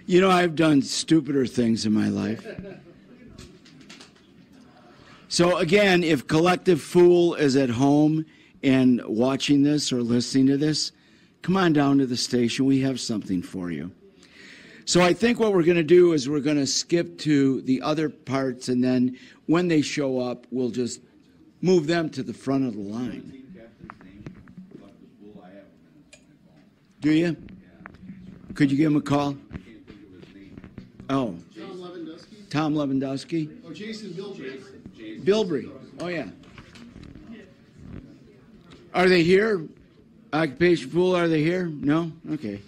You know, I've done stupider things in my life. So again, if Collective Fool is at home and watching this or listening to this, come on down to the station. We have something for you. So I think what we're going to do is we're going to skip to the other parts, and then when they show up, we'll just move them to the front of the line. Do you? Could you give him a call? Oh. Tom Lewandowski? Oh, Jason Bilbrey. Bilbrey. Oh, yeah. Are they here? Occupation Fool, are they here? No? Okay.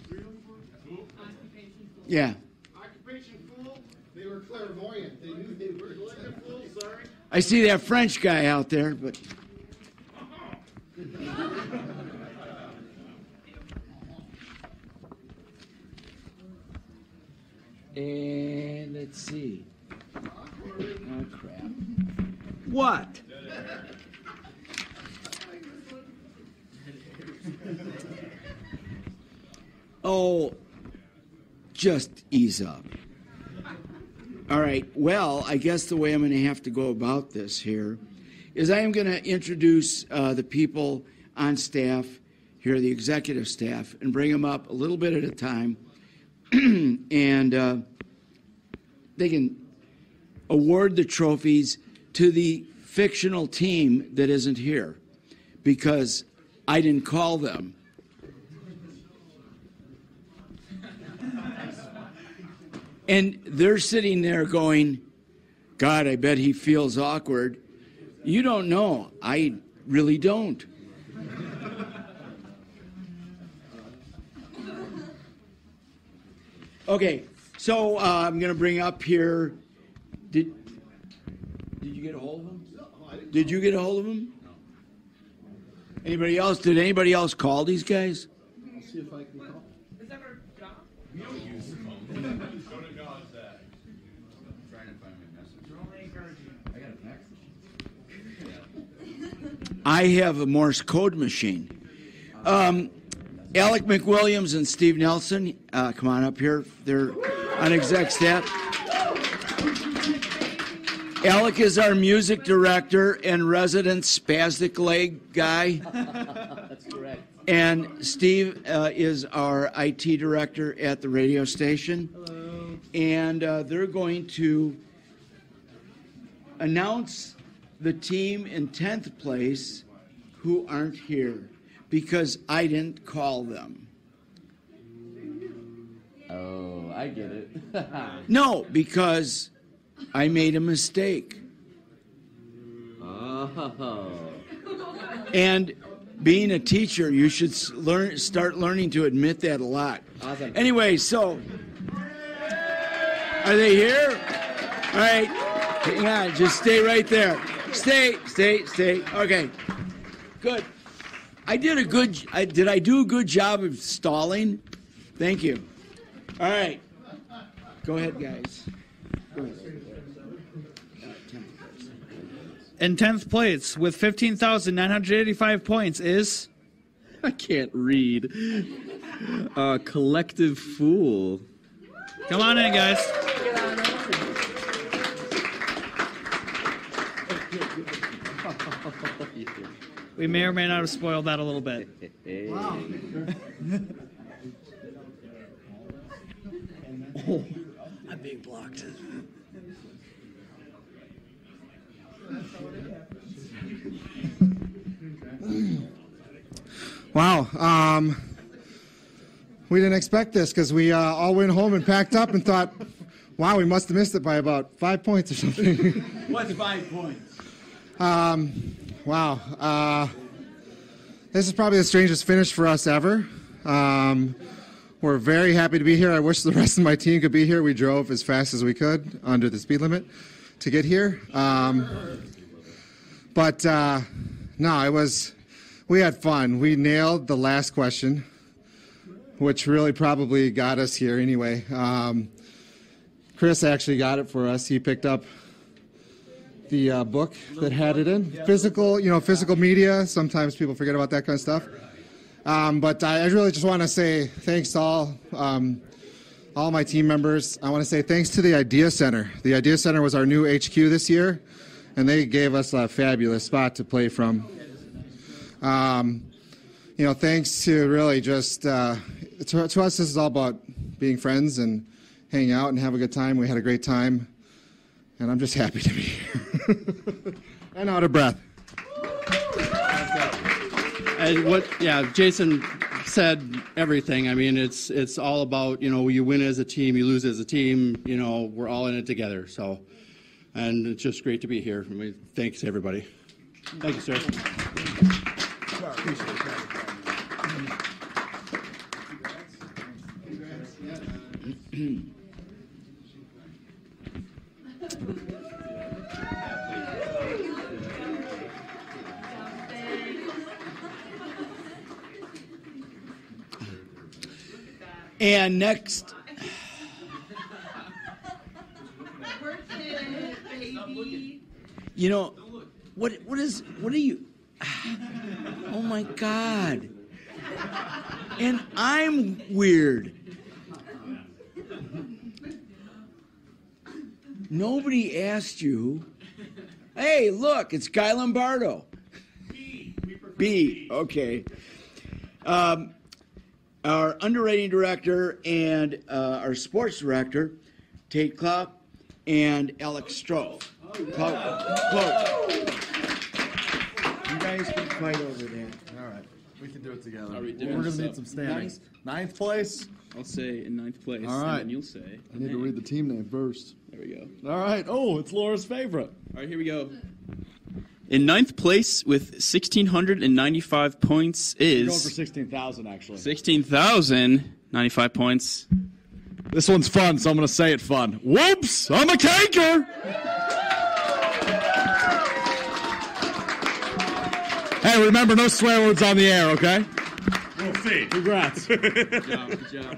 Yeah. Occupation Fool, they were clairvoyant. They knew they were Collective Fool, sorry. I see that French guy out there, but... And let's see. Oh, crap. What? Oh, just ease up. All right, well, I guess the way I'm going to have to go about this here is I am going to introduce the people on staff here, the executive staff, and bring them up a little bit at a time. And they can award the trophies to the fictional team that isn't here because I didn't call them. And they're sitting there going, God, I bet he feels awkward. You don't know. I really don't. Okay, so I'm going to bring up here. Did you get a hold of him? Did you get a hold of him? No. Anybody else? Did anybody else call these guys? I'll see if I can call. Is that our job? We don't use the phone. Go to God's that. I'm trying to find my message. I got a text. I have a Morse code machine. Alec McWilliams and Steve Nelson, come on up here. They're on exec staff. Alec is our music director and resident spastic leg guy. That's correct. And Steve is our IT director at the radio station. Hello. And they're going to announce the team in 10th place who aren't here because I didn't call them. Oh, I get it. No, because I made a mistake. Oh. And being a teacher, you should start learning to admit that a lot. Awesome. Anyway, so are they here? All right. Hang on. Just stay right there. Stay. Okay. Good. Did I do a good job of stalling? Thank you. All right. Go ahead, guys. Go ahead. In 10th place with 15,985 points is... I can't read. Collective Fool. Come on in, guys. We may or may not have spoiled that a little bit. Wow. Oh, I'm being blocked. Wow. We didn't expect this because we all went home and packed up and thought, wow, we must have missed it by about 5 points or something. What's 5 points? Wow. This is probably the strangest finish for us ever. We're very happy to be here. I wish the rest of my team could be here. We drove as fast as we could under the speed limit to get here. But no, we had fun. We nailed the last question, which really probably got us here anyway. Chris actually got it for us. He picked up the book that had it in. Physical media. Sometimes people forget about that kind of stuff. But I really just want to say thanks to all my team members. I want to say thanks to the Idea Center. The Idea Center was our new HQ this year, and they gave us a fabulous spot to play from. Thanks to really just, to us, this is all about being friends and hanging out and have a good time. We had a great time, and I'm just happy to be here. And out of breath. And Jason said everything. I mean, it's all about, you win as a team, you lose as a team, we're all in it together. So, and it's just great to be here. I mean, thanks everybody. Thank you, sir. And next, what are you? Oh my God. And I'm weird. Nobody asked you. Hey, look, it's Guy Lombardo. B. Okay. Our underwriting director and our sports director, Tate Klopp, and Alex Stroh. Close. You guys can fight over that. All right. We can do it together. Are we We're doing going to this need up? some standings. Ninth place. I'll say in ninth place. All right. And then you'll say. I need to read the team name first. There we go. All right. Oh, it's Laura's favorite. All right, here we go. In ninth place with 1,695 points is... We're going for 16,000, actually. 16,095 points. This one's fun, so I'm going to say it fun. Whoops! I'm a canker! Hey, remember, no swear words on the air, okay? We'll see. Congrats. Good job.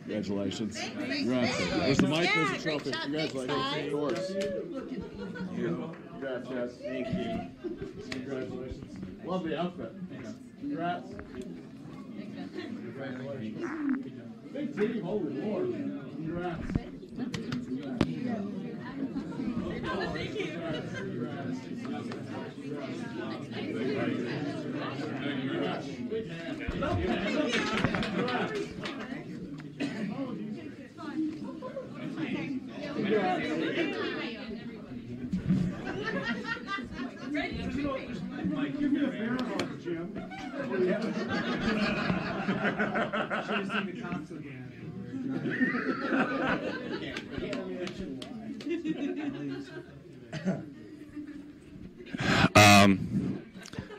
Congratulations. Congrats. There's the mic, there's the trophy. Congratulations. Of course. Congrats, Jess. Thank you. Congratulations. Love the outfit. Congrats. Congratulations. Big team, holy Lord. Congrats. Give me a bear hug, Jim. Should have seen the cops again.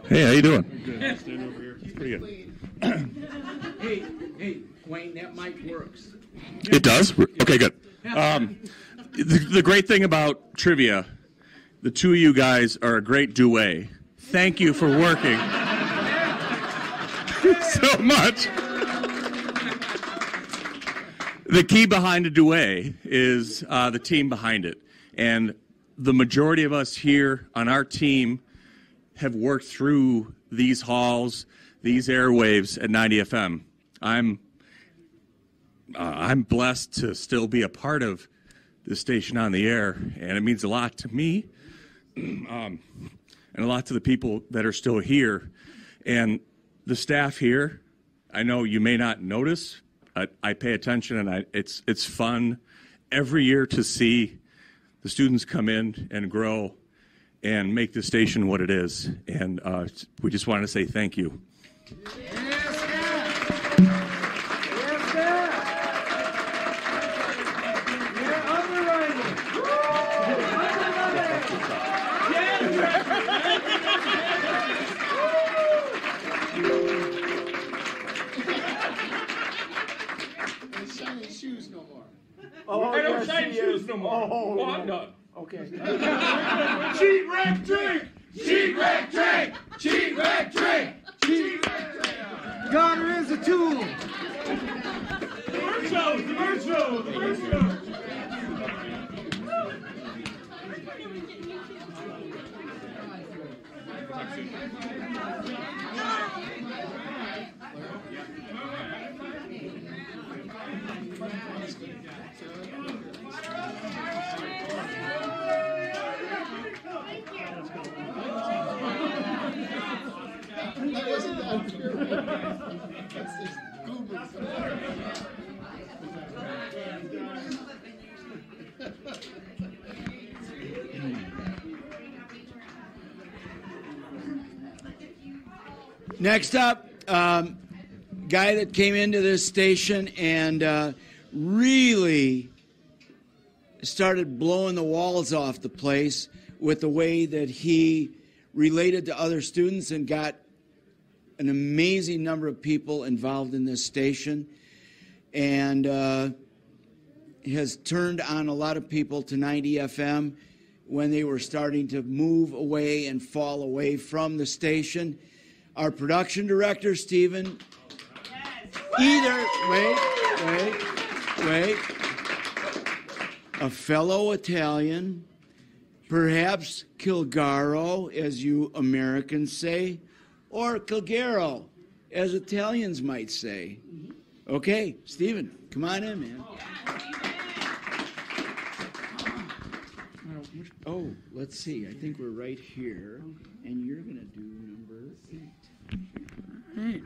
Hey, how you doing? Good. Stand over here. It's pretty good. Hey, Wayne, that mic works. It does? Okay, good. The great thing about trivia, the two of you guys are a great duet. Thank you for working so much. The key behind a duet is the team behind it. And the majority of us here on our team have worked through these halls, these airwaves at 90 FM. I'm blessed to still be a part of this station on the air, and it means a lot to me and a lot to the people that are still here. And the staff here, I know you may not notice, I pay attention, and it's fun every year to see the students come in and grow and make the station what it is. And we just want to say thank you. I don't shine shoes no more. Oh, I'm done. Okay. Cheat, wreck, drink! Cheat, wreck, drink! Cheat, wreck, drink! Cheat, wreck, drink! Garner is a tool. The bird shows! The bird shows! The bird shows! That wasn't on pure. That's just goobers. Next up, guy that came into this station and really started blowing the walls off the place with the way that he related to other students and got an amazing number of people involved in this station, and has turned on a lot of people to 90 FM when they were starting to move away and fall away from the station. Our production director, Stephen, wait, a fellow Italian, perhaps Kilgaro, as you Americans say, or Kilgaro, as Italians might say. Okay, Stephen, come on in, man. Oh, let's see. I think we're right here, and you're going to do number 8.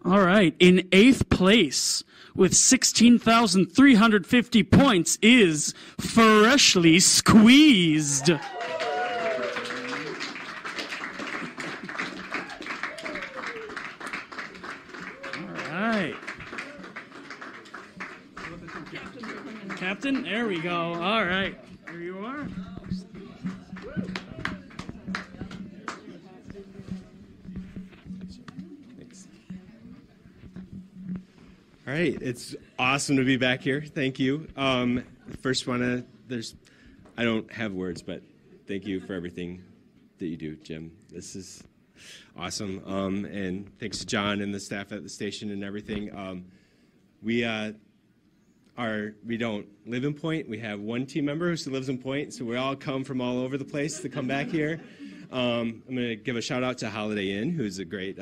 All right. In 8th place with 16,350 points is Freshly Squeezed. All right. Captain, there we go. All right. Here you are. All right, it's awesome to be back here. Thank you. I don't have words, but thank you for everything that you do, Jim. This is awesome. And thanks to John and the staff at the station and everything. We don't live in Point. We have one team member who lives in Point, so we all come from all over the place to come back here. I'm going to give a shout out to Holiday Inn, who's a great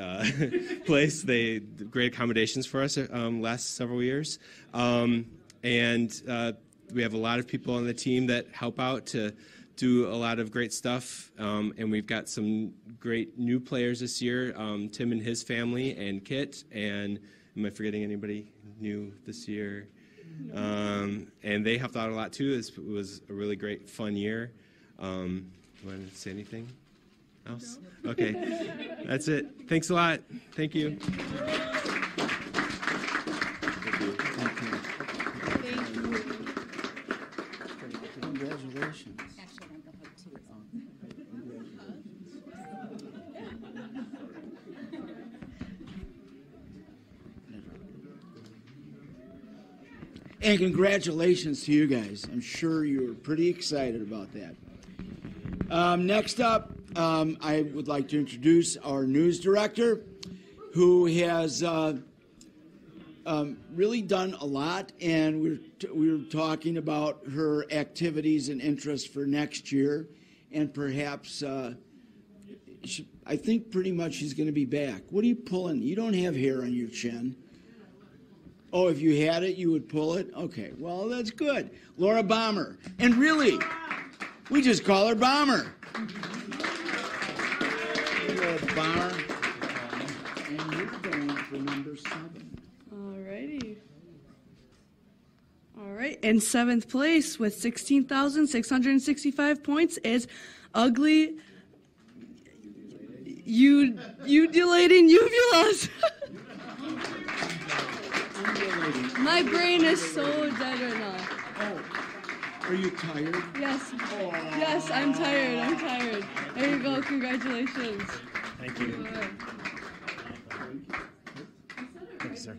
place. They great accommodations for us last several years, and we have a lot of people on the team that help out to do a lot of great stuff. And we've got some great new players this year. Tim and his family, and Kit. And am I forgetting anybody new this year? And they helped out a lot too. It was a really great, fun year. Want to say anything else? No. Okay, that's it. Thanks a lot. Thank you. Congratulations. And congratulations to you guys. I'm sure you're pretty excited about that. Next up, I would like to introduce our news director, who has really done a lot, and we were talking about her activities and interests for next year, and perhaps I think pretty much she's going to be back. What are you pulling? You don't have hair on your chin. Oh, if you had it, you would pull it? Okay, well, that's good. Laura Bomber. And really, we just call her Bomber. Laura Bomber. And you're going for number 7. All righty. All right, in 7th place with 16,665 points is Ugly Undulating Uvulas. My brain is so dead right now. Oh, are you tired? Yes. Oh. Yes, I'm tired. There you go. Congratulations. Thank you. Thank you, sir.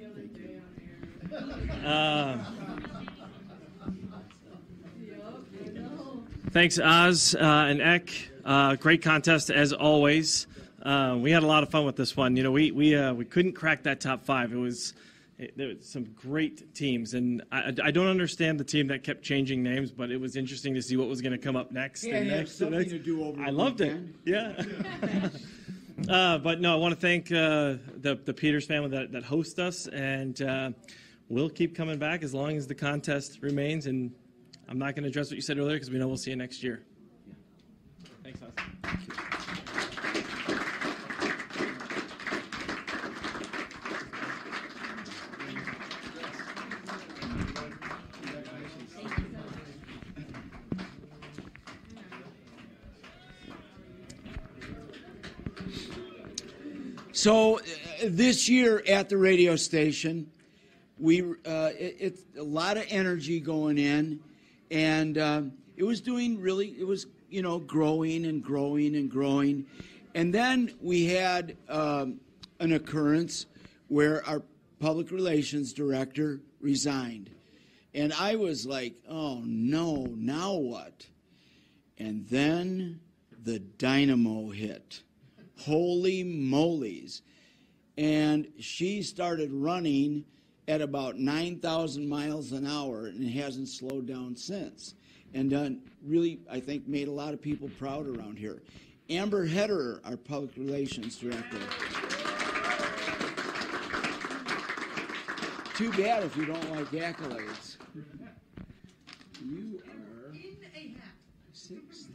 Thanks, Oz and Eck. Great contest as always. We had a lot of fun with this one. You know, we couldn't crack that top 5. It was there were some great teams, and I don't understand the team that kept changing names, but it was interesting to see what was going to come up next. Yeah, and it had next, something and next. to do over I the loved weekend. it. Yeah. But no, I want to thank the Peters family that host us, and we'll keep coming back as long as the contest remains. And I'm not going to address what you said earlier because we know we'll see you next year. Thanks, Austin. So this year at the radio station, it's a lot of energy going in, and it was doing really. It was growing and growing and growing, and then we had an occurrence where our public relations director resigned, and I was like, "Oh no, now what?" And then the dynamo hit. Holy molies. And she started running at about 9,000 miles an hour and hasn't slowed down since. And really, I think, made a lot of people proud around here. Amber Heder, our public relations director. Too bad if you don't like accolades. You are 6th.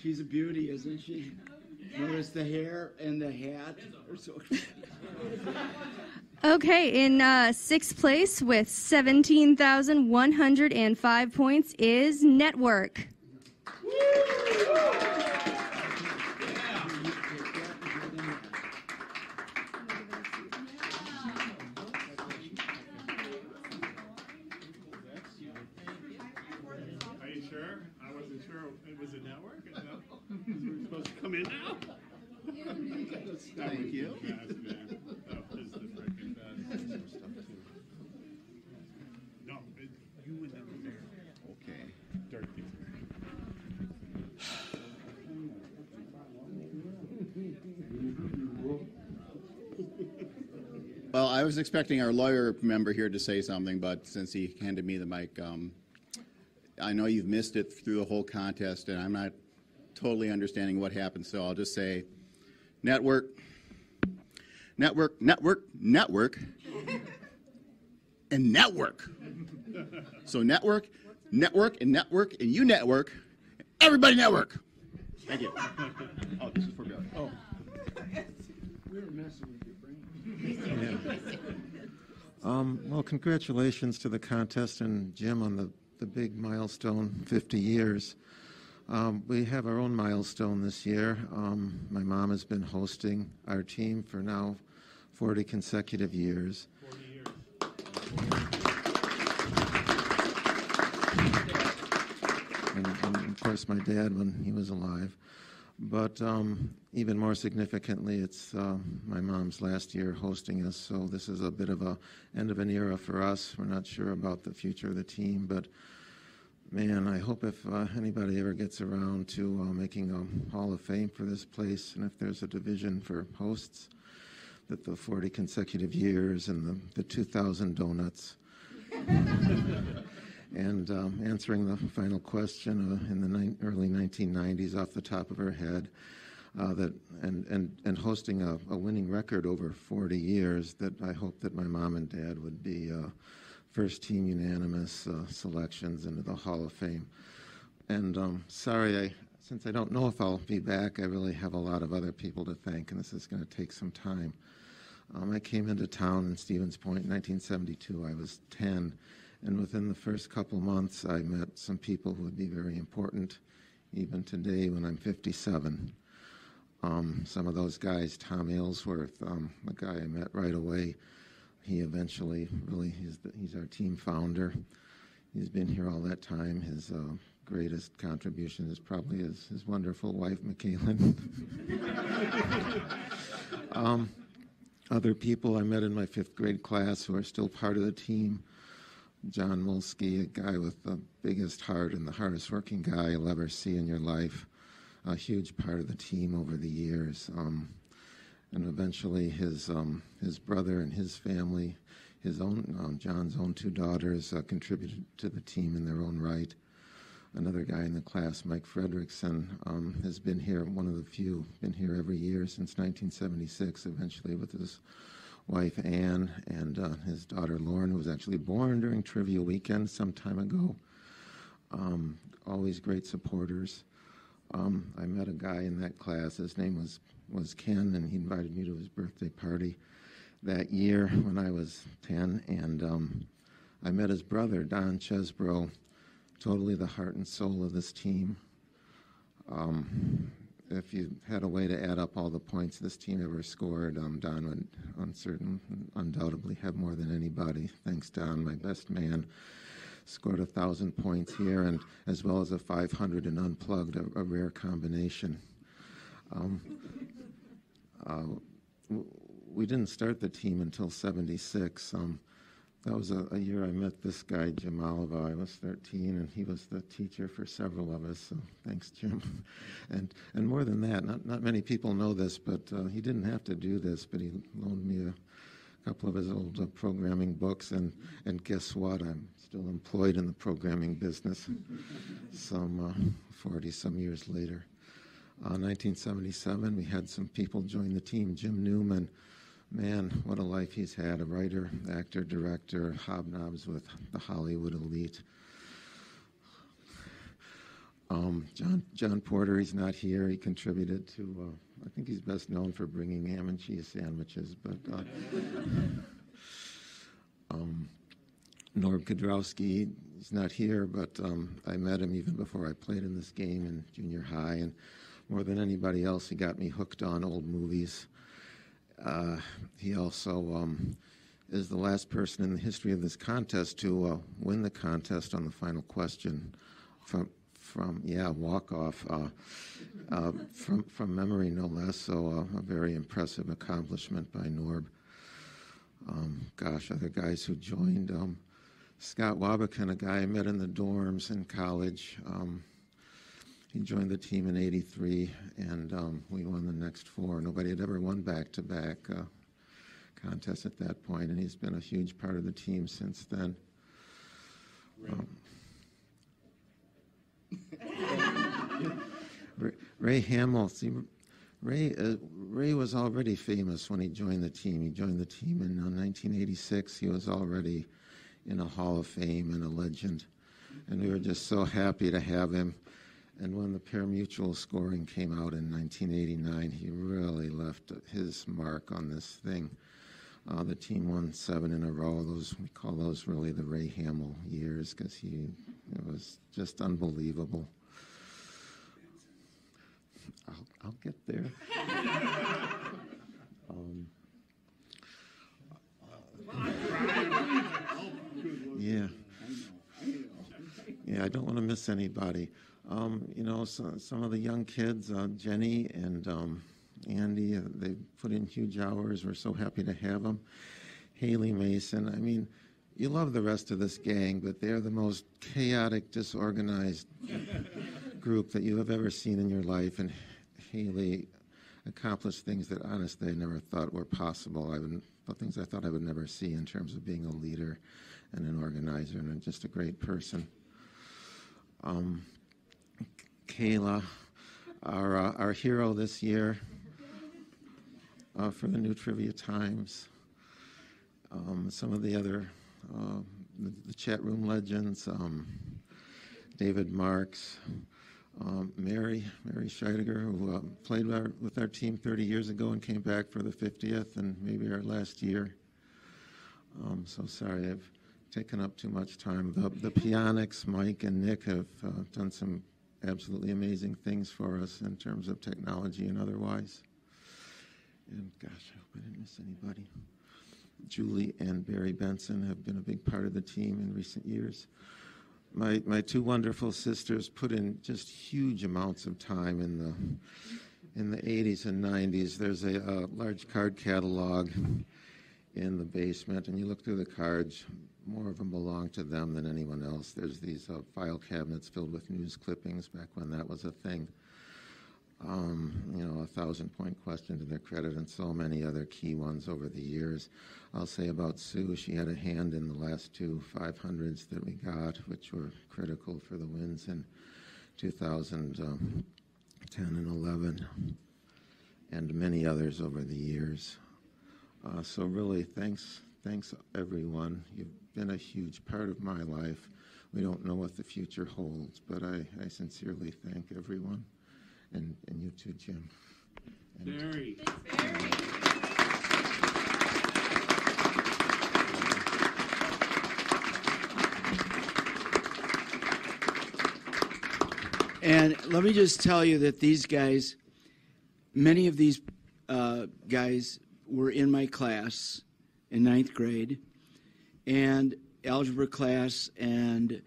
She's a beauty, isn't she? Notice the hair and the hat are so. Okay, in 6th place with 17,105 points is Network. Are you sure? I wasn't sure it was a network. We're supposed to come in now? Let's start with you. Oh, this is the freaking best. No, you and them there. Okay. Dirty. Well, I was expecting our lawyer member here to say something, but since he handed me the mic, I know you've missed it through the whole contest, and I'm not totally understanding what happened, so I'll just say network, network, network, network, and network. So network, network, and network, and you network, everybody network. Thank you. Oh, this is for Billy. Oh. We were messing with your brain. Well, congratulations to the contest and Jim on the big milestone, 50 years. We have our own milestone this year. My mom has been hosting our team for now 40 consecutive years. 40 years. And of course, my dad when he was alive. But even more significantly, it's my mom's last year hosting us, so this is a bit of a end of an era for us. We're not sure about the future of the team, but man, I hope if anybody ever gets around to making a Hall of Fame for this place, and if there's a division for hosts, that the 40 consecutive years and the 2,000 donuts. And answering the final question in the early 1990s off the top of her head, and hosting a winning record over 40 years, that I hope that my mom and dad would be first team unanimous selections into the Hall of Fame. And sorry, since I don't know if I'll be back, I really have a lot of other people to thank, and this is going to take some time. I came into town in Stevens Point in 1972. I was 10. And within the first couple months, I met some people who would be very important, even today when I'm 57. Some of those guys, Tom Aylesworth, the guy I met right away, he eventually he's our team founder. He's been here all that time. His greatest contribution is probably his wonderful wife, Michaelin. Other people I met in my 5th grade class who are still part of the team. John Molsky, a guy with the biggest heart and the hardest working guy you'll ever see in your life, a huge part of the team over the years. and eventually his brother and his family, his own John's own 2 daughters, contributed to the team in their own right. Another guy in the class, Mike Fredrickson, has been here, one of the few, been here every year since 1976, eventually with his wife Ann and his daughter Lauren, who was actually born during trivia weekend some time ago. Always great supporters. I met a guy in that class. His name was Ken, and he invited me to his birthday party that year when I was 10. And I met his brother, Don Chesbro, totally the heart and soul of this team. If you had a way to add up all the points this team ever scored, Don would undoubtedly have more than anybody. Thanks, Don, my best man. Scored 1,000 points here, and as well as a 500 and unplugged, a rare combination. We didn't start the team until '76. That was a year I met this guy, Jim Oliva. I was 13, and he was the teacher for several of us, so thanks, Jim. And more than that, not many people know this, but he didn't have to do this, but he loaned me a couple of his old programming books, and guess what? I'm still employed in the programming business some 40-some years later. 1977, we had some people join the team. Jim Newman, man, what a life he's had, a writer, actor, director, hobnobs with the Hollywood elite. John Porter, he's not here. He contributed to, I think he's best known for bringing ham and cheese sandwiches, but Norb Kudrowski, he's not here, but I met him even before I played in this game in junior high, and more than anybody else, he got me hooked on old movies. He also is the last person in the history of this contest to win the contest on the final question from walk-off from memory, no less. So a very impressive accomplishment by Norb. Other guys who joined. Scott Wabakan, a guy I met in the dorms in college. He joined the team in '83, and we won the next 4. Nobody had ever won back-to-back contests at that point, and he's been a huge part of the team since then. Ray Hamill. See, Ray was already famous when he joined the team. He joined the team in 1986. He was already in a Hall of Fame and a legend, and we were just so happy to have him. And when the pari-mutuel scoring came out in 1989, he really left his mark on this thing. The team won 7 in a row. We call those really the Ray Hamill years, because it was just unbelievable. I'll get there. Yeah, I don't want to miss anybody. Some of the young kids, Jenny and Andy, they put in huge hours. We're so happy to have them. Haley Mason. I mean, you love the rest of this gang, but they're the most chaotic, disorganized group that you have ever seen in your life. And Haley accomplished things that, honestly, I never thought were possible. Things I thought I would never see in terms of being a leader and an organizer, and just a great person. Kayla, our hero this year for the New Trivia Times. Some of the other, the chat room legends, David Marks, Mary Scheidegger, who played with our team 30 years ago and came back for the 50th and maybe our last year. So sorry I've taken up too much time. The Pionics, Mike and Nick, have done some absolutely amazing things for us in terms of technology and otherwise. And gosh, I hope I didn't miss anybody. Julie and Barry Benson have been a big part of the team in recent years. My 2 wonderful sisters put in just huge amounts of time in the 80s and 90s. There's a large card catalog in the basement, and you look through the cards, more of them belong to them than anyone else. There's these file cabinets filled with news clippings back when that was a thing. 1,000-point question to their credit, and so many other key ones over the years. I'll say about Sue, she had a hand in the last two 500s that we got, which were critical for the wins in 2010 and 11, and many others over the years. So really, thanks everyone. You've been a huge part of my life. We don't know what the future holds, but I sincerely thank everyone, and you too, Jim. And Barry. And let me just tell you that these guys, many of these guys were in my class in 9th grade and algebra class, and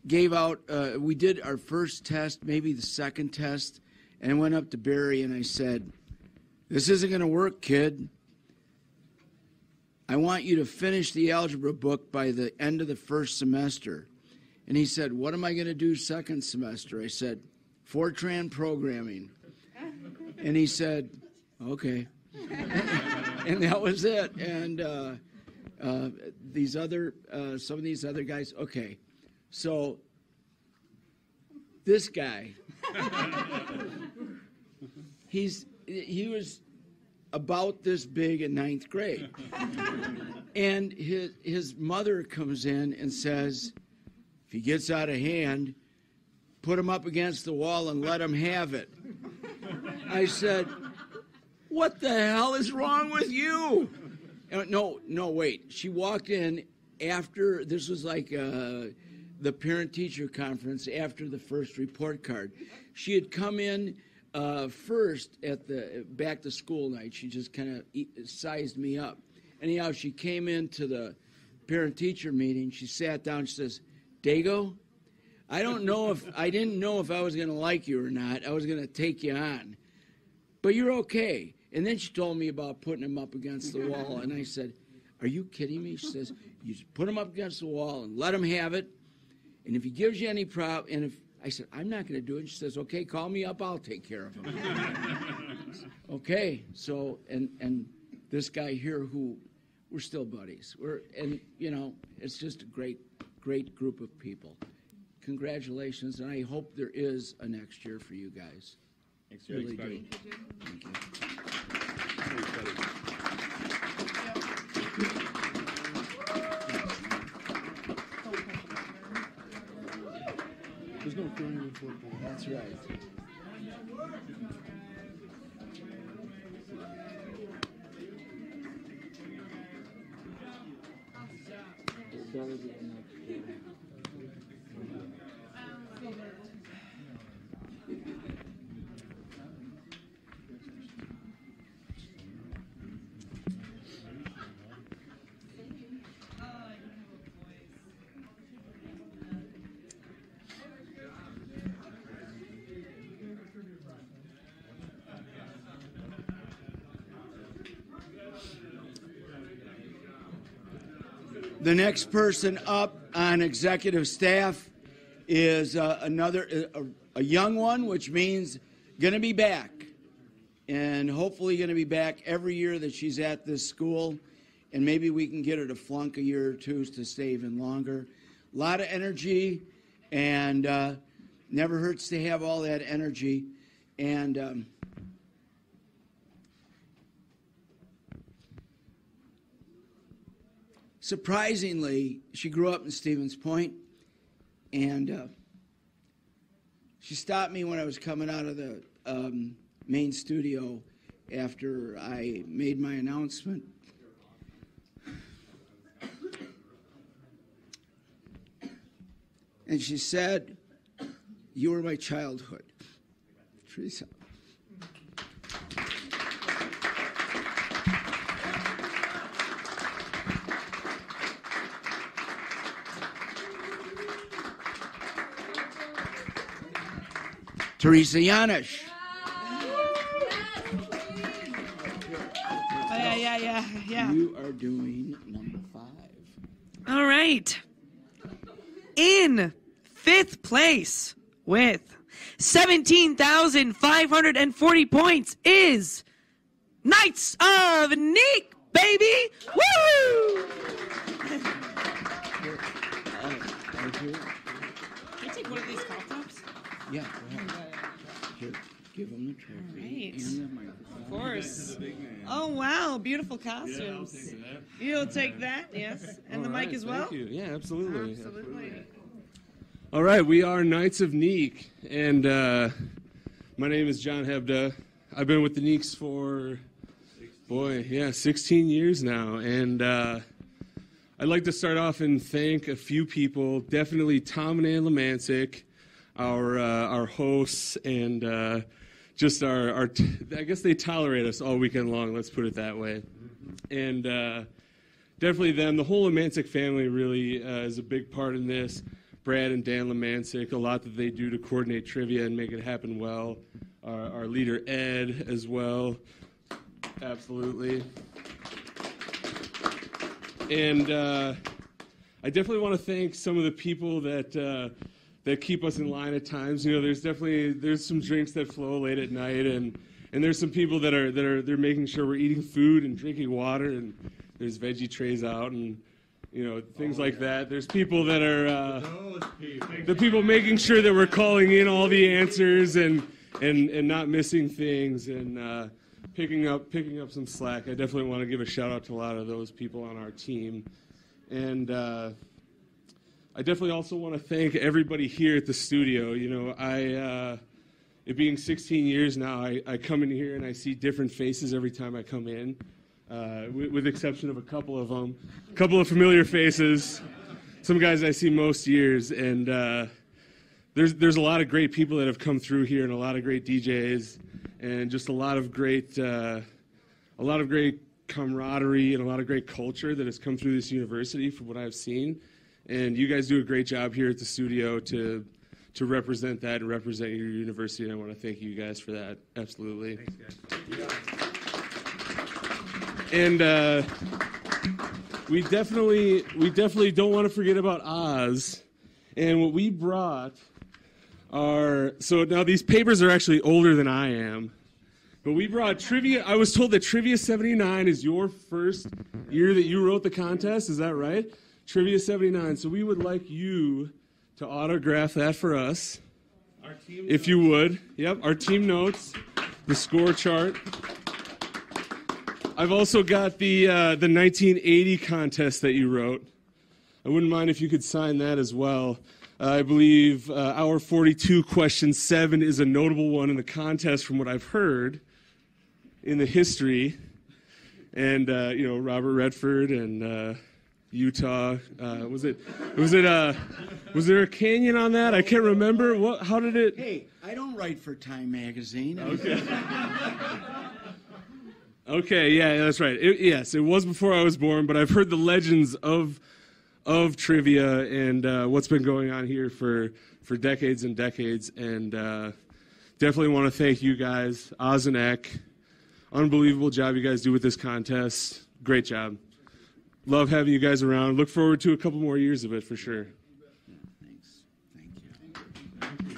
gave out, we did our first test, maybe the second test, and I went up to Barry and I said, "This isn't going to work, kid. I want you to finish the algebra book by the end of the first semester." And he said, "What am I going to do second semester?" I said, "Fortran programming." And he said, "Okay." And that was it. And some of these other guys, okay. So this guy, he was about this big in 9th grade. And his mother comes in and says, "If he gets out of hand, put him up against the wall and let him have it." I said, "What the hell is wrong with you?" No, wait. She walked in after, this was like the parent-teacher conference after the first report card. She had come in first at the back-to-school night. She just kind of sized me up. Anyhow, she came into the parent-teacher meeting. She sat down. She says, "Dago, I didn't know if I was going to like you or not. I was going to take you on. But you're okay." And then she told me about putting him up against the wall. And I said, "Are you kidding me?" She says, "You just put him up against the wall and let him have it. And if he gives you any problem," and if I said, "I'm not going to do it," she says, "Okay, call me up. I'll take care of him." Okay, so, and this guy here who, we're still buddies. It's just a great group of people. Congratulations, and I hope there is a next year for you guys. Thanks, really buddy. do. Thank you. Thanks, buddy. There's no throwing in football. That's right. The next person up on executive staff is a young one, which means going to be back, and hopefully going to be back every year that she's at this school, and maybe we can get her to flunk a year or two to stay even longer. A lot of energy, and never hurts to have all that energy, and surprisingly, she grew up in Stevens Point, and she stopped me when I was coming out of the main studio after I made my announcement. And she said, "You were my childhood, Teresa." Teresa Yanish. Yeah. You are doing number 5. All right. In 5th place with 17,540 points is Knights of Neek, baby! Woo! Thank you. Can I take one of these cough drops? Yeah, go ahead. Here, give them the trophy Right. and the microphone. Of course. Oh, wow. Beautiful costumes. You'll take that, yes. And the mic as well? Thank you. Yeah, absolutely. Absolutely. All right, we are Knights of Neek, and my name is John Hebda. I've been with the Neeks for, 16 years now, and I'd like to start off and thank a few people, definitely Tom and Ann Lemancic, our hosts, and just our I guess they tolerate us all weekend long, let's put it that way. And definitely them. The whole Lemancic family really is a big part in this. Brad and Dan Lemancic, a lot that they do to coordinate trivia and make it happen well. Our leader, Ed, as well. Absolutely. And I definitely want to thank some of the people that keep us in line at times. You know, there's some drinks that flow late at night, and there's some people they're making sure we're eating food and drinking water, and there's veggie trays out and things like that. There's people that are the people making sure that we're calling in all the answers and not missing things and picking up some slack. I definitely want to give a shout out to a lot of those people on our team, and I definitely also want to thank everybody here at the studio. It being 16 years now, I come in here and I see different faces every time I come in. With the exception of a couple of them, a couple of familiar faces, some guys I see most years, and there's a lot of great people that have come through here, and a lot of great DJs, and just a lot of great camaraderie and a lot of great culture that has come through this university from what I've seen, and you guys do a great job here at the studio to represent that and represent your university, and I want to thank you guys for that. Absolutely. Thanks, guys. And we definitely don't want to forget about Oz. And what we brought so now these papers are actually older than I am, but we brought trivia. I was told that Trivia 79 is your first year that you wrote the contest. Is that right? Trivia 79. So we would like you to autograph that for us, if you would. Yep, our team notes, the score chart. I've also got the 1980 contest that you wrote. I wouldn't mind if you could sign that as well. I believe Hour 42, Question 7 is a notable one in the contest from what I've heard in the history. And, Robert Redford and Utah. Was there a canyon on that? I can't remember. How did it? Hey, I don't write for Time Magazine. Okay. Okay, yeah, that's right. Yes, it was before I was born, but I've heard the legends of trivia and what's been going on here for decades and decades, and definitely want to thank you guys, Oz and Eck. Unbelievable job you guys do with this contest. Great job. Love having you guys around. Look forward to a couple more years of it for sure. Thanks. Thank you.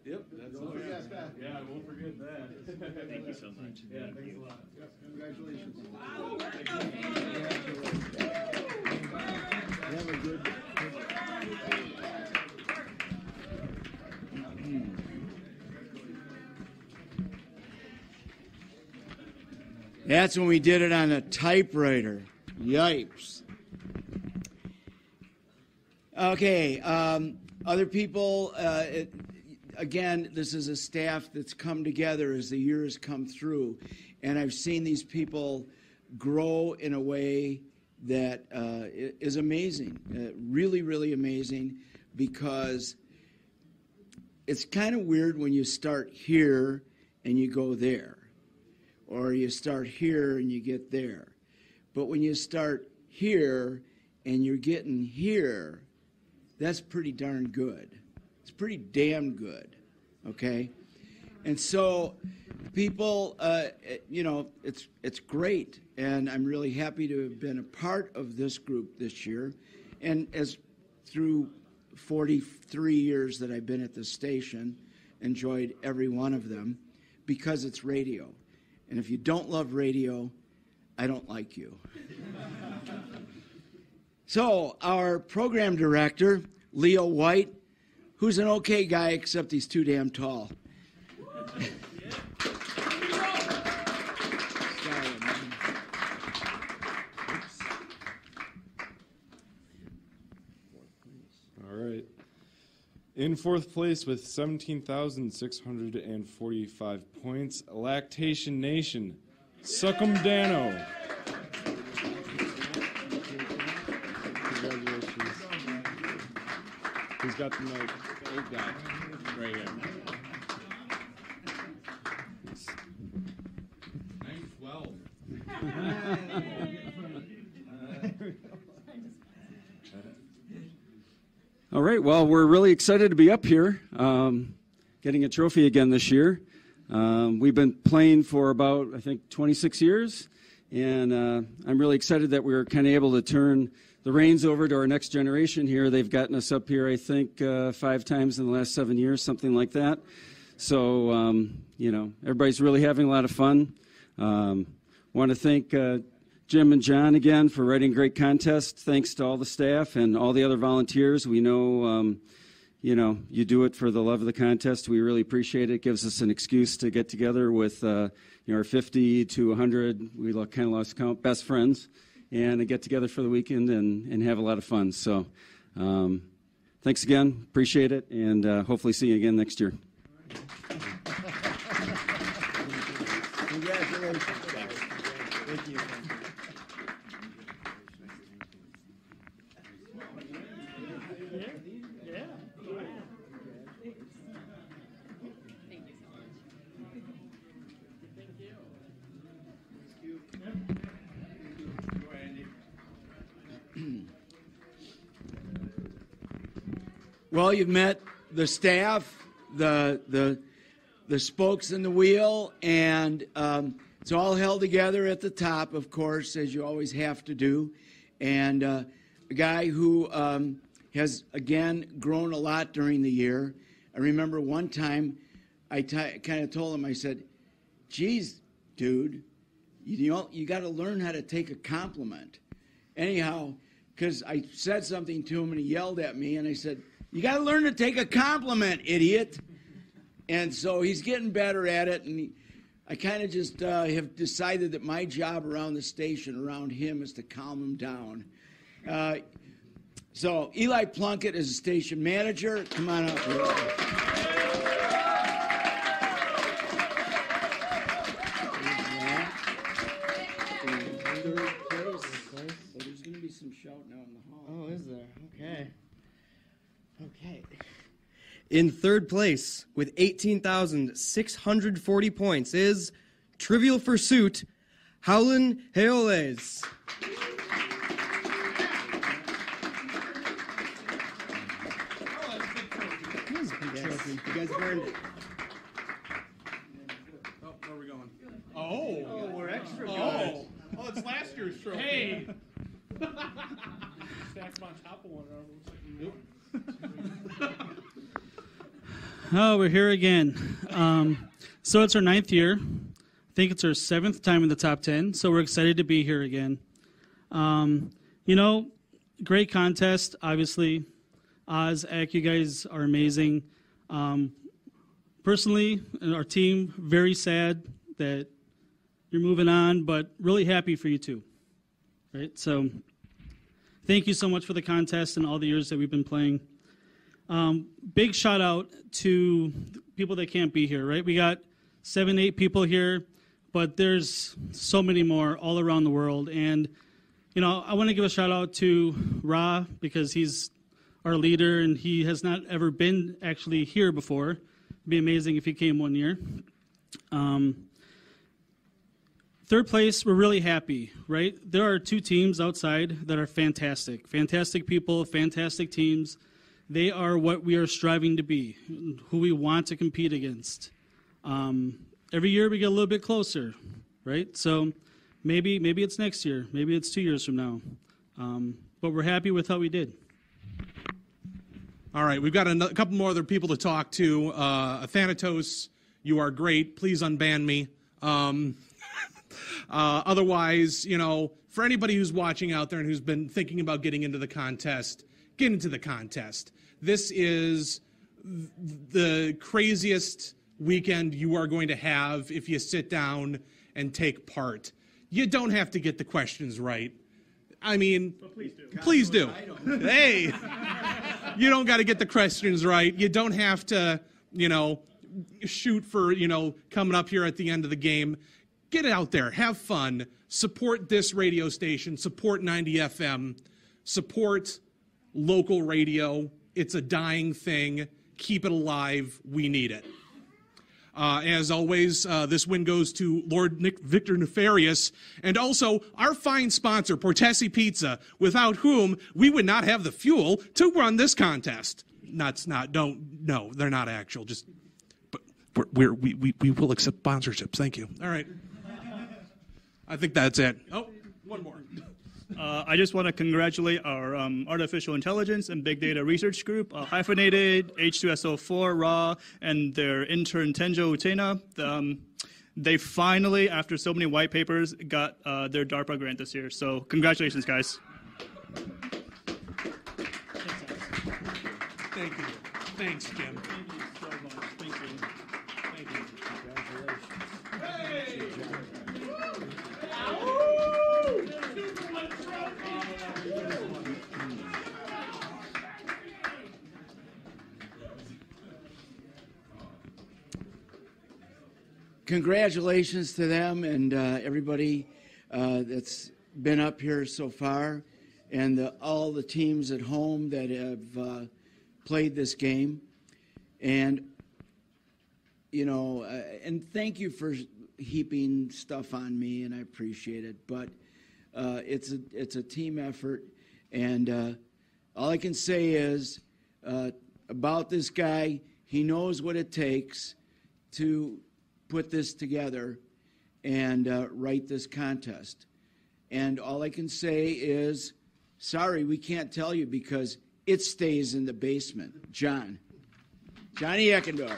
Yep, that's all. Yeah, I won't forget that. Thank you so much. Yeah, thanks a lot. Congratulations. Have a good. That's when we did it on a typewriter. Yipes. Okay, other people, again, this is a staff that's come together as the years come through, and I've seen these people grow in a way that is amazing, really, really amazing, because it's kind of weird when you start here and you go there, or you start here and you get there. But when you start here and you're getting here, that's pretty darn good. It's pretty damn good, okay? And so people, it's great. And I'm really happy to have been a part of this group this year. And as through 43 years that I've been at this station, enjoyed every one of them because it's radio. And if you don't love radio, I don't like you. So our program director, Leo White, who's an okay guy except he's too damn tall. All right. In fourth place with 17,645 points, Lactation Nation, Suckum Dano. Congratulations. Who's got the mic? Old guy. Right here. 912. All right, well, we're really excited to be up here, getting a trophy again this year. We've been playing for about, I think, 26 years, and I'm really excited that we were kind of able to turn the reins over to our next generation here. They've gotten us up here, I think, 5 times in the last 7 years, something like that. So, everybody's really having a lot of fun. Want to thank Jim and John again for writing a great contest. Thanks to all the staff and all the other volunteers. We know, you do it for the love of the contest. We really appreciate it. It gives us an excuse to get together with our 50 to 100, we kind of lost count, best friends, and get together for the weekend and have a lot of fun. So thanks again. Appreciate it, and hopefully see you again next year. Congratulations. Thank you. Well, you've met the staff, the spokes in the wheel, and it's all held together at the top, of course, as you always have to do. And a guy who has, again, grown a lot during the year. I remember one time I kind of told him, I said, geez, dude, you got to learn how to take a compliment. Anyhow, because I said something to him and he yelled at me, and I said, you got to learn to take a compliment, idiot. And so he's getting better at it, and I kind of just have decided that my job around the station, around him, is to calm him down. So Eli Plunkett is a station manager. Come on up here. There's going to be some shouting out in the hall. Oh, is there? Okay. In third place with 18,640 points is Trivial Fursuit, Howlin' Heoles. You guys earned it. Oh, where are we going? Oh, we're extra good. Oh, it's last year's trophy. Hey. Stacked them on top of one another. Oh, we're here again. So it's our 9th year. I think it's our 7th time in the top 10. So we're excited to be here again. Great contest, obviously. Oz, Ak, you guys are amazing. Personally, and our team, very sad that you're moving on, but really happy for you too. Right? So thank you so much for the contest and all the years that we've been playing. Big shout out to people that can't be here, right? We got 7, 8 people here, but there's so many more all around the world. And, I want to give a shout out to Ra because he's our leader and he has not ever been actually here before. It'd be amazing if he came one year. Third place, we're really happy, right? There are 2 teams outside that are fantastic. Fantastic people, fantastic teams. They are what we are striving to be, who we want to compete against. Every year we get a little bit closer, right? So maybe it's next year, maybe it's 2 years from now, but we're happy with how we did. All right, we've got a couple more other people to talk to. Thanatos, you are great. Please unban me. Otherwise, for anybody who's watching out there and who's been thinking about getting into the contest, get into the contest. This is the craziest weekend you are going to have if you sit down and take part. You don't have to get the questions right. I mean, please do. Hey, you don't got to get the questions right. You don't have to, shoot for, coming up here at the end of the game. Get out there, have fun, support this radio station, support 90 FM, support local radio. It's a dying thing. Keep it alive. We need it. As always, this win goes to Lord Victor Nefarious and also our fine sponsor, Portesi Pizza, without whom we would not have the fuel to run this contest. No, they're not actual. But we will accept sponsorships. Thank you. All right. I think that's it. Oh, one more. I just want to congratulate our artificial intelligence and big data research group, Hyphenated, H2SO4, RAW, and their intern Tenjo Utena. They finally, after so many white papers, got their DARPA grant this year. So congratulations, guys. Thank you. Thanks, Jim. Thank you so much. Thank you. Thank you. Congratulations to them and everybody that's been up here so far, and all the teams at home that have played this game. And, and thank you for heaping stuff on me, and I appreciate it. But it's a team effort, and all I can say is about this guy, he knows what it takes to put this together and write this contest. And all I can say is, sorry, we can't tell you because it stays in the basement. Johnny Eckendorf.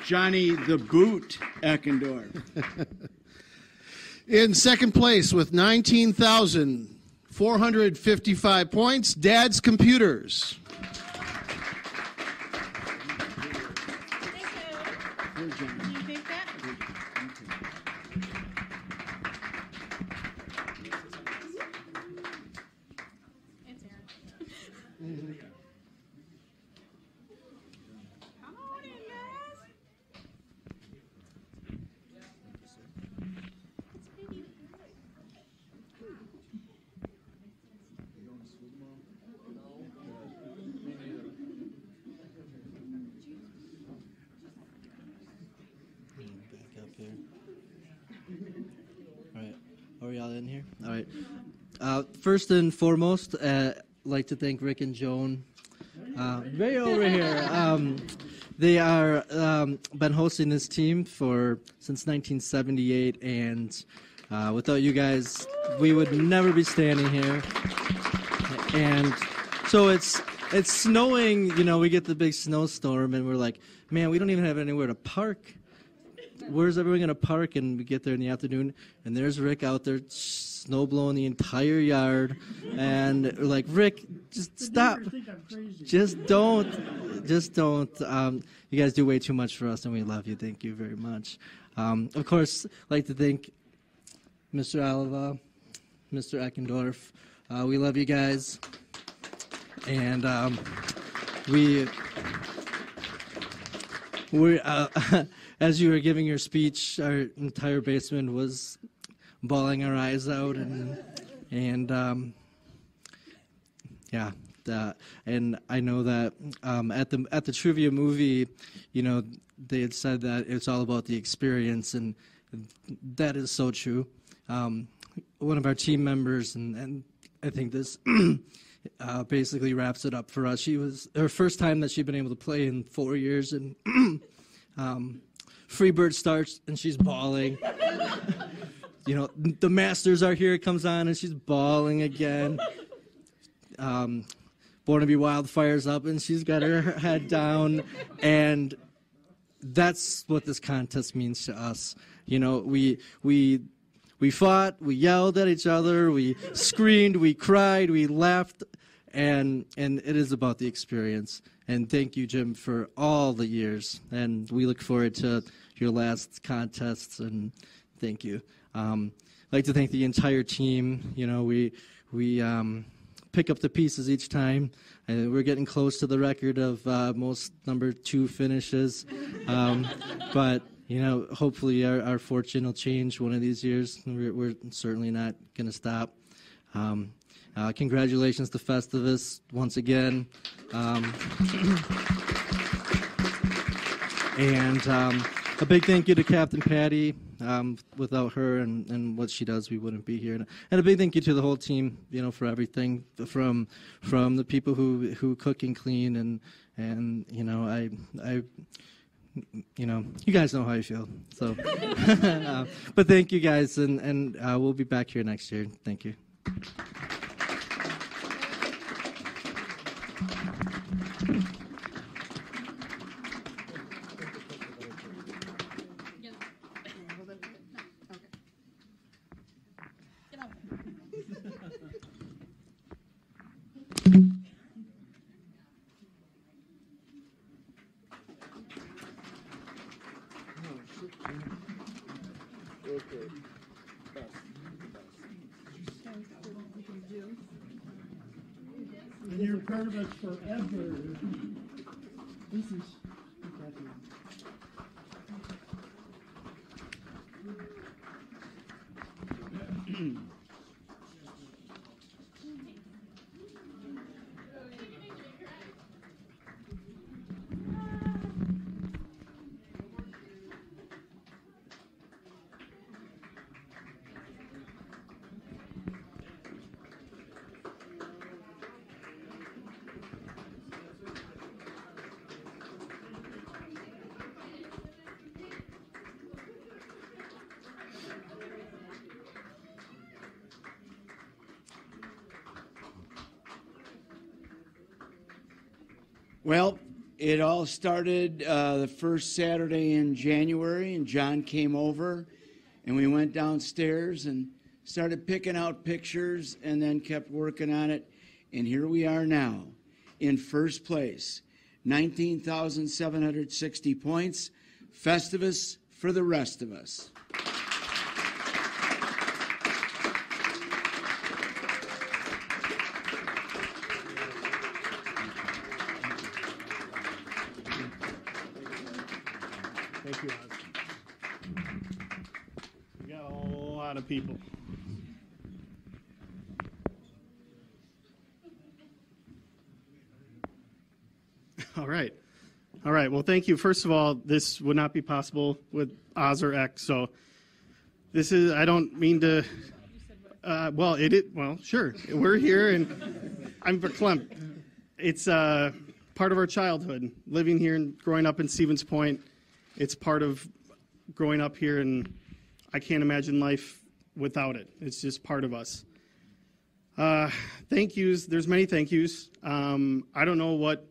Johnny the Boot Eckendorf. In second place with 19,455 points, Dad's Computers. Are we all in here? All right. First and foremost, I'd like to thank Rick and Joan. Right over here. They are been hosting this team since 1978, and without you guys, we would never be standing here. And so it's snowing. We get the big snowstorm, and we're like, man, we don't even have anywhere to park. Where's everyone going to park? And we get there in the afternoon, and there's Rick out there snow blowing the entire yard. And we're like, Rick, just stop. Just don't. You guys do way too much for us, and we love you. Thank you very much. Of course, I'd like to thank Mr. Alava, Mr. Eckendorf. We love you guys. And we as you were giving your speech, our entire basement was bawling our eyes out, and and I know that at the trivia movie, they had said that it's all about the experience, and that is so true. One of our team members, and I think this basically wraps it up for us. She was her first time that she'd been able to play in 4 years, and Freebird starts and she's bawling. You know, the Masters are here. It comes on and she's bawling again. Born to Be Wildfire's up and she's got her head down, and that's what this contest means to us. You know, we fought, we yelled at each other, we screamed, we cried, we laughed, and it is about the experience. And thank you, Jim, for all the years. And we look forward to your last contests, and thank you. I'd like to thank the entire team. You know, we pick up the pieces each time. And we're getting close to the record of most number 2 finishes. But, you know, hopefully our fortune will change one of these years. We're certainly not going to stop. Congratulations to Festivus once again. And a big thank you to Captain Patty. Without her and what she does, we wouldn't be here. And a big thank you to the whole team, you know, for everything, from the people who cook and clean, and you know, I you know, you guys know how I feel. So, but thank you guys, and we'll be back here next year. Thank you. And you're part of us forever. This is Well, it all started the first Saturday in January, and John came over, and we went downstairs and started picking out pictures, and then kept working on it, and here we are now in first place, 19,760 points. Festivus for the rest of us. Thank you, Oz. We got a lot of people. All right. All right. Well, thank you. First of all, this would not be possible with Oz or X. So this is, I don't mean to, well, sure. We're here, and I'm verklempt. It's part of our childhood, living here and growing up in Stevens Point. It's part of growing up here, and I can't imagine life without it. It's just part of us. Thank yous. There's many thank yous. I don't know what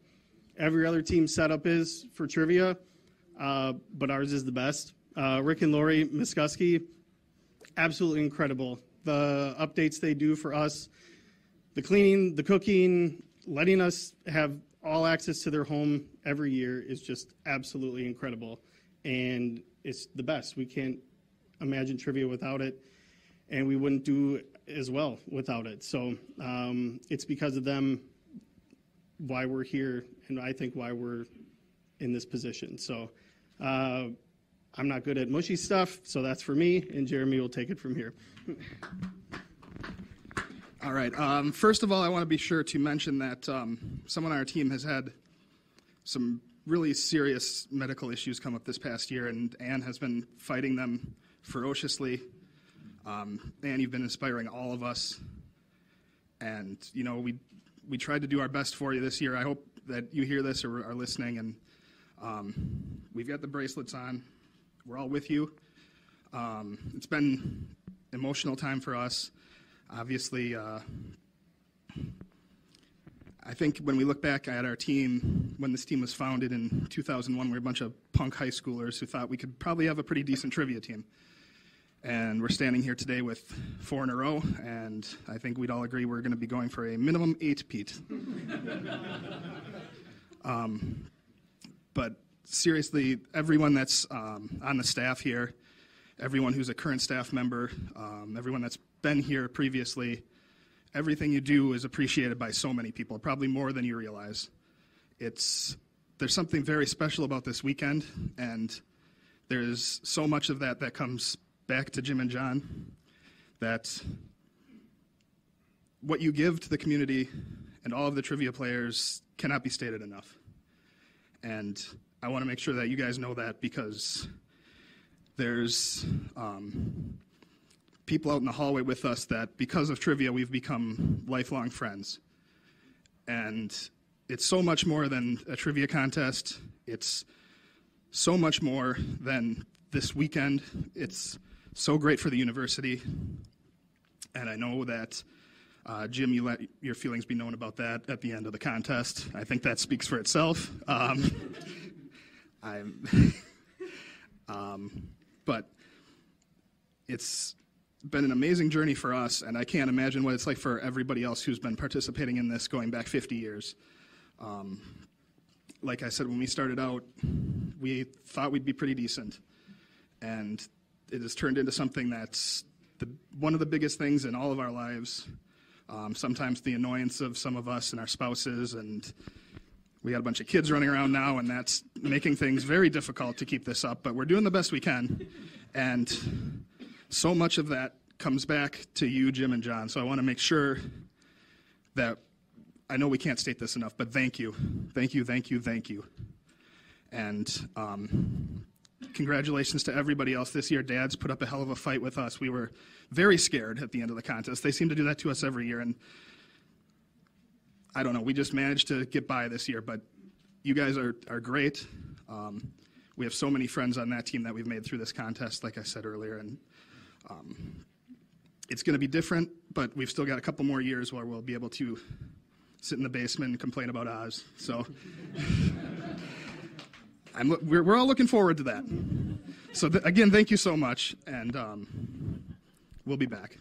every other team's setup is for trivia, but ours is the best. Rick and Lori Miskuski, absolutely incredible. The updates they do for us, the cleaning, the cooking, letting us have all access to their home every year is just absolutely incredible. And it's the best. We can't imagine trivia without it, and we wouldn't do as well without it. So it's because of them why we're here, and I think why we're in this position. So I'm not good at mushy stuff, so that's for me, and Jeremy will take it from here. All right. First of all, I want to be sure to mention that someone on our team has had some really serious medical issues come up this past year, and Anne has been fighting them ferociously. Anne, you've been inspiring all of us, and you know, we tried to do our best for you this year. I hope that you hear this or are listening, and we've got the bracelets on. We're all with you. It's been emotional time for us. Obviously, I think when we look back at our team, when this team was founded in 2001, we were a bunch of punk high schoolers who thought we could probably have a pretty decent trivia team. And we're standing here today with 4 in a row, and I think we'd all agree we're going to be going for a minimum 8-peat. But seriously, everyone that's on the staff here, everyone who's a current staff member, everyone that's been here previously, everything you do is appreciated by so many people, probably more than you realize. There's something very special about this weekend, and there's so much of that comes back to Jim and John, that what you give to the community and all of the trivia players cannot be stated enough. And I want to make sure that you guys know that, because there's people out in the hallway with us that because of trivia we've become lifelong friends. And it's so much more than a trivia contest. It's so much more than this weekend. It's so great for the university. And I know that, Jim, you let your feelings be known about that at the end of the contest. I think that speaks for itself. But it's been an amazing journey for us, and I can't imagine what it's like for everybody else who's been participating in this going back 50 years. Like I said, when we started out, we thought we'd be pretty decent, and it has turned into something that's one of the biggest things in all of our lives. Sometimes the annoyance of some of us and our spouses, and we got a bunch of kids running around now, and that's making things very difficult to keep this up, but we're doing the best we can. And so much of that comes back to you, Jim and John. So I want to make sure that, I know we can't state this enough, but thank you. Thank you, thank you, thank you. And congratulations to everybody else this year. Dad's put up a hell of a fight with us. We were very scared at the end of the contest. They seem to do that to us every year, and I don't know, we just managed to get by this year, but you guys are great. We have so many friends on that team that we've made through this contest, like I said earlier, and it's going to be different, but we've still got a couple more years where we'll be able to sit in the basement and complain about Oz. So we're all looking forward to that. So again, thank you so much, and we'll be back.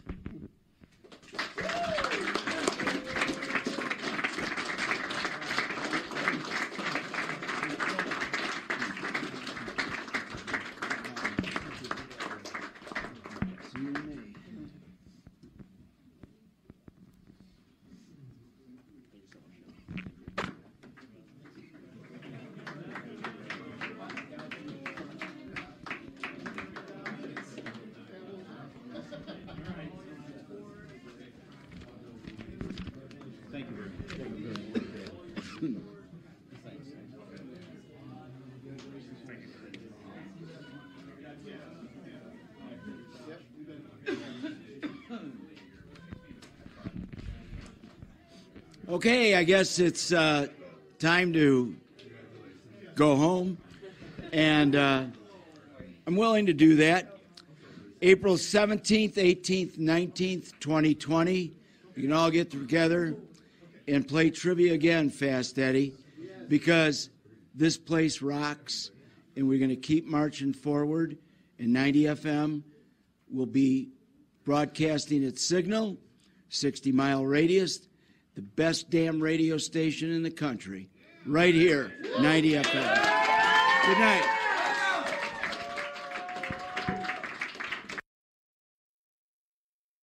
Okay, I guess it's time to go home, and I'm willing to do that. April 17th, 18th, 19th, 2020, we can all get together and play trivia again, Fast Eddie, because this place rocks, and we're going to keep marching forward, and 90 FM will be broadcasting its signal, 60-mile radius, the best damn radio station in the country, right here, 90 FM. Good night.